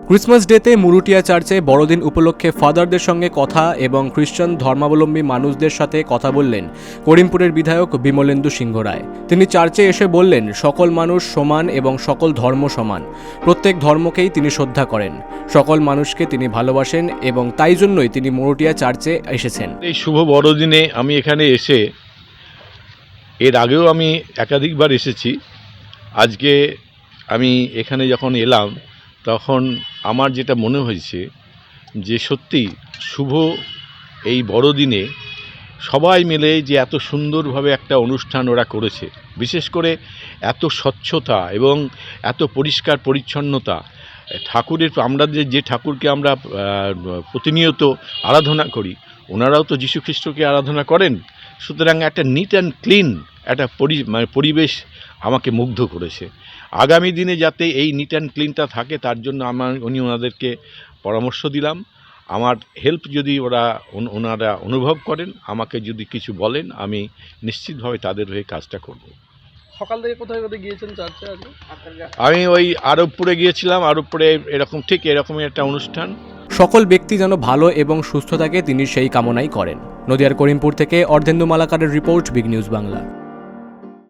Christmas ডেতে মুরুটিয়া চার্চে বড়দিন উপলক্ষে ফাদারদের সঙ্গে কথা এবং খ্রিস্টান ধর্মাবলম্বী মানুষদের সাথে কথা বললেন করিমপুরের বিধায়ক বিমলেন্দু সিংহ রায়। তিনি চার্চে এসে বললেন, সকল মানুষ সমান এবং সকল ধর্ম সমান। প্রত্যেক ধর্মকেই তিনি শ্রদ্ধা করেন, সকল মানুষকে তিনি ভালোবাসেন এবং তাই জন্যই তিনি মুরুটিয়া চার্চে এসেছেন। এই শুভ বড়দিনে আমি এখানে এসে, এর আগেও আমি একাধিকবার এসেছি। আজকে আমি এখানে যখন এলাম তখন আমার যেটা মনে হয়েছে যে সত্যি শুভ এই বড়দিনে সবাই মিলে যে এত সুন্দরভাবে একটা অনুষ্ঠান ওরা করেছে, বিশেষ করে এত স্বচ্ছতা এবং এত পরিষ্কার পরিচ্ছন্নতা। ঠাকুরের আমরা যে ঠাকুরকে আমরা প্রতিনিয়ত আরাধনা করি, ওনারাও তো যীশু খ্রিস্টকে আরাধনা করেন। সুতরাং একটা নিট অ্যান্ড ক্লিন একটা পরিবেশ আমাকে মুগ্ধ করেছে। আগামী দিনে যাতে এই নিট অ্যান্ড ক্লিনটা থাকে তার জন্য উনি ওনাদেরকে পরামর্শ দিলাম। আমার হেল্প যদি ওনারা অনুভব করেন, আমাকে যদি কিছু বলেন, আমি নিশ্চিতভাবে তাদের হয়ে কাজটা করব। সকাল থেকে কোথায় কোথায় গিয়েছেন চার্চে আজকে? আমি ওই আরবপুরে গিয়েছিলাম। আরবপুরে ঠিক এরকমই একটা অনুষ্ঠান। সকল ব্যক্তি যেন ভালো এবং সুস্থ থাকে, তিনি সেই কামনাই করেন। নদিয়ার করিমপুর থেকে অর্ধেন্দু মালাকারের রিপোর্ট, বিগ নিউজ বাংলা।